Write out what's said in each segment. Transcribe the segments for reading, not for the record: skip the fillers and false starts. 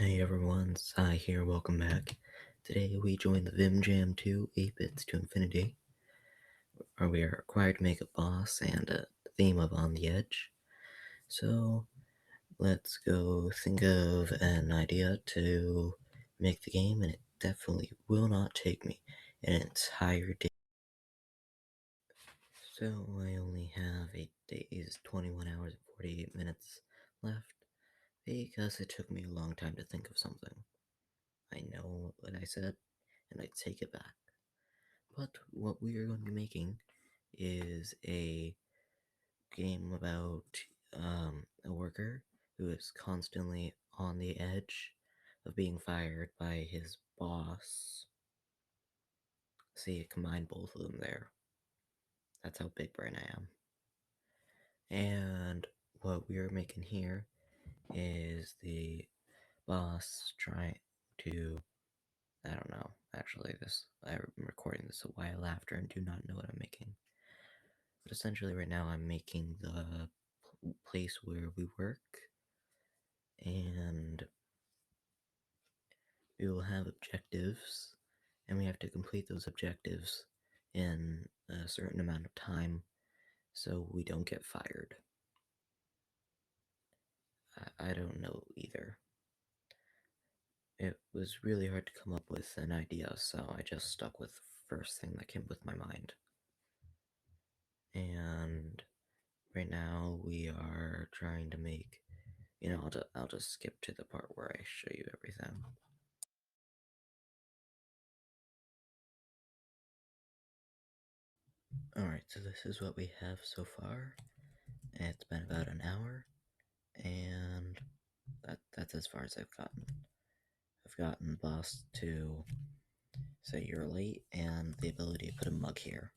Hey everyone, Sai here, welcome back. Today we join the VimJam 2 8 bits to infinity, where we are required to make a boss and a theme of On the Edge. So let's go think of an idea to make the game, and it definitely will not take me an entire day. So I only have 8 days, 21 hours, and 48 minutes left, because it took me a long time to think of something. I know what I said, and I take it back. But what we are going to be making is a game about a worker who is constantly on the edge of being fired by his boss. See, it combined both of them there. That's how big brain I am. And what we are making here is the boss trying to. I don't know. Actually, I'm recording this a while after and do not know what I'm making. But essentially, right now, I'm making the place where we work, and we will have objectives, and we have to complete those objectives in a certain amount of time so we don't get fired. I don't know either. It was really hard to come up with an idea, so I just stuck with the first thing that came with my mind. And right now we are trying to make, I'll just skip to the part where I show you everything. Alright, so this is what we have so far. It's been about an hour, and that's as far as I've gotten. I've gotten the boss to say you're late, and the ability to put a mug here.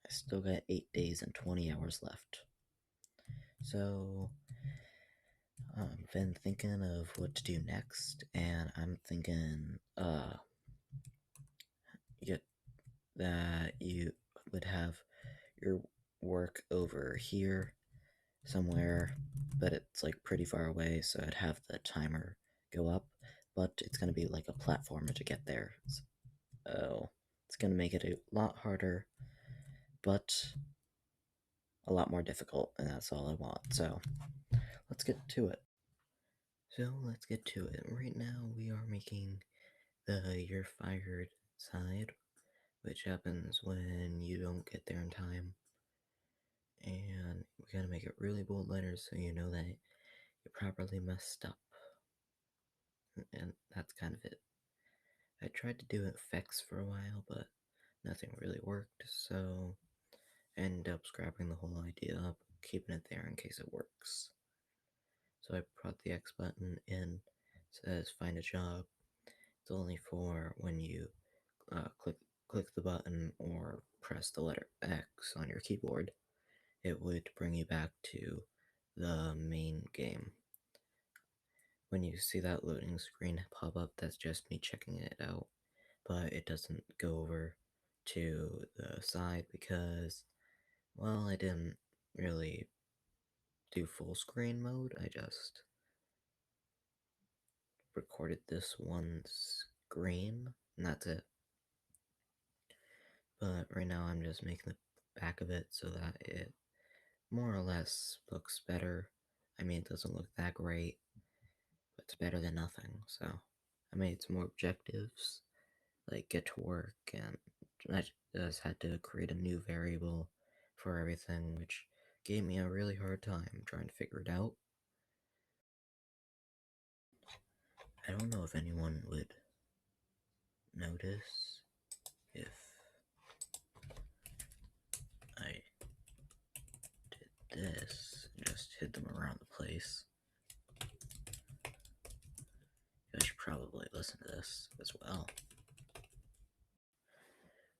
I still got 8 days and 20 hours left. So, I've been thinking of what to do next, and I'm thinking, that you would have your work over here somewhere, but it's like pretty far away, so I'd have the timer go up, but it's going to be like a platformer to get there. So it's going to make it a lot harder, but a lot more difficult, and that's all I want. So let's get to it. Right now we are making the you're fired side, which happens when you don't get there in time. And we gotta make it really bold letters so you know that you properly messed up. And that's kind of it. I tried to do effects for a while, but nothing really worked, so I ended up scrapping the whole idea up, keeping it there in case it works. So I brought the X button in, says find a job. It's only for when you click the button or press the letter X on your keyboard. It would bring you back to the main game. When you see that loading screen pop up, that's just me checking it out, but it doesn't go over to the side because, well, I didn't really do full screen mode. I just recorded this one screen, and that's it. But right now I'm just making the back of it so that it more or less looks better. I mean, it doesn't look that great, but it's better than nothing, so I made some more objectives, like get to work, and I just had to create a new variable for everything, which gave me a really hard time trying to figure it out. I don't know if anyone would notice if I did this and just hid them around the place. I should probably listen to this as well.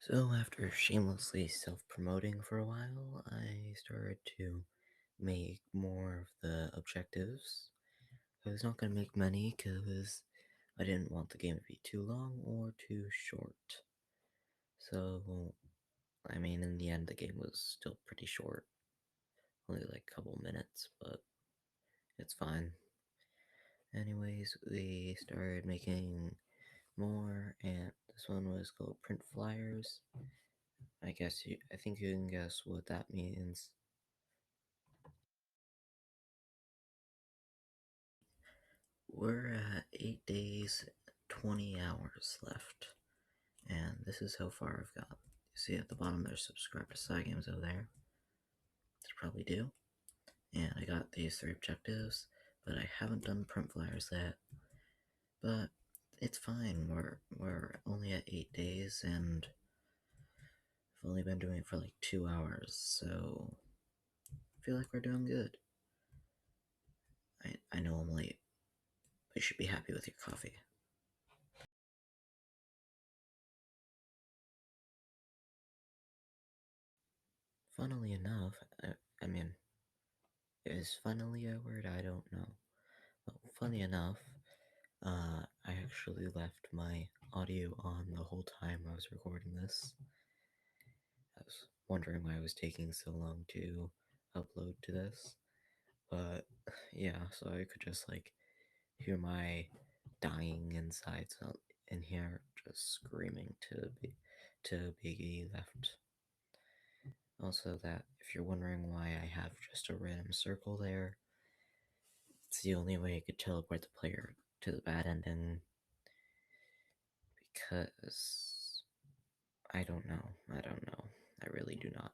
So after shamelessly self-promoting for a while, I started to make more of the objectives. I was not going to make many because I didn't want the game to be too long or too short. So, I mean, in the end, the game was still pretty short. Only like a couple minutes, but it's fine. Anyways, we started making more, and this one was called Print Flyers. I think you can guess what that means. We're at 8 days, 20 hours left, and this is how far I've got. You see at the bottom there's subscribe to side games over there. You probably do. And I got these 3 objectives, but I haven't done print flyers yet. But it's fine. We're only at 8 days, and I've only been doing it for like 2 hours, so I feel like we're doing good. I know I'm late, but you should be happy with your coffee. Funnily enough, I mean, is funnily a word? I don't know. Well, funny enough, I actually left my audio on the whole time I was recording this. I was wondering why it was taking so long to upload to this, but yeah, so I could just like hear my dying insides out in here, just screaming to Biggie left. Also, that if you're wondering why I have just a random circle there, it's the only way I could teleport the player to the bad ending, because I don't know. I don't know. I really do not.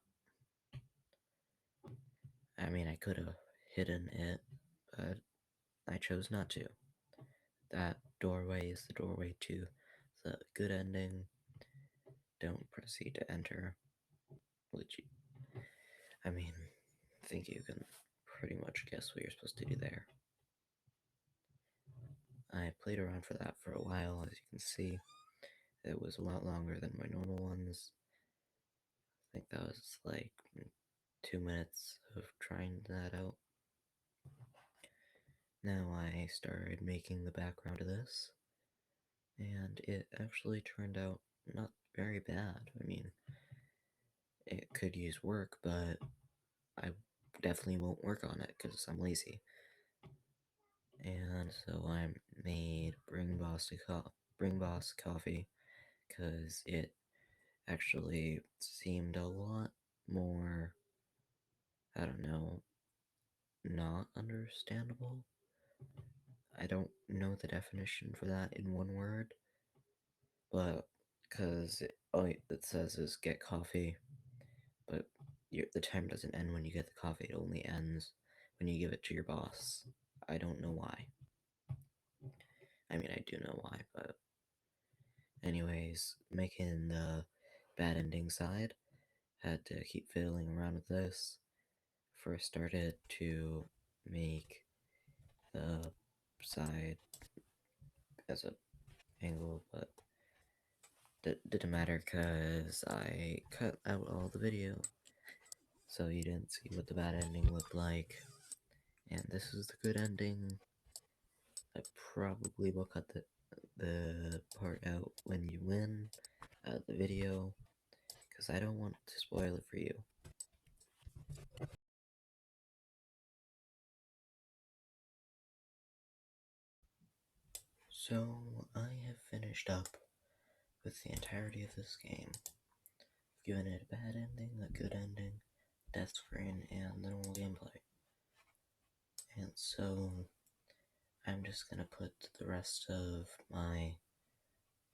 I mean, I could have hidden it, but I chose not to. That doorway is the doorway to the good ending. Don't proceed to enter. Which, I mean, I think you can pretty much guess what you're supposed to do there. I played around for that for a while, as you can see. It was a lot longer than my normal ones. I think that was like 2 minutes of trying that out. Now I started making the background of this, and it actually turned out not very bad. I mean, it could use work, but I definitely won't work on it because I'm lazy. And so I made Bring Boss coffee because it actually seemed a lot more, I don't know, not understandable. I don't know the definition for that in one word, but because all it says is get coffee, but the time doesn't end when you get the coffee, it only ends when you give it to your boss. I don't know why. I mean, I do know why, but anyways, making the bad ending side, had to keep fiddling around with this. First started to make the side as a angle, but didn't matter because I cut out all the video, so you didn't see what the bad ending looked like. And this is the good ending. I probably will cut the part out when you win the video, because I don't want to spoil it for you. So, I have finished up with the entirety of this game. I've given it a bad ending, a good ending, death screen, and the normal gameplay. And so, I'm just gonna put the rest of my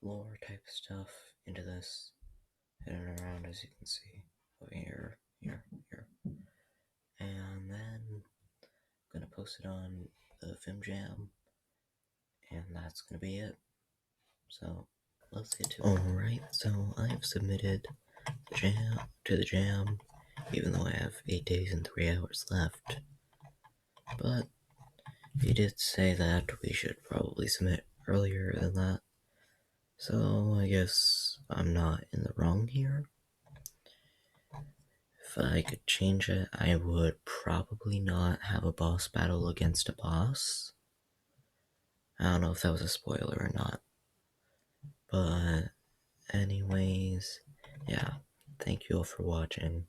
lore type stuff into this, and around, as you can see, over here, here, and then I'm gonna post it on the VimJam, and that's gonna be it. So, let's get to it. Alright, so I have submitted the jam, even though I have 8 days and 3 hours left. But he did say that we should probably submit earlier than that, so I guess I'm not in the wrong here. If I could change it, I would probably not have a boss battle against a boss. I don't know if that was a spoiler or not. But anyways, yeah, thank you all for watching.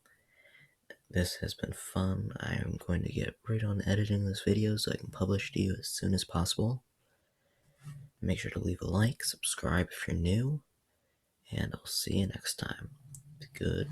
This has been fun. I am going to get right on editing this video so I can publish to you as soon as possible. Make sure to leave a like, subscribe if you're new, and I'll see you next time. Good.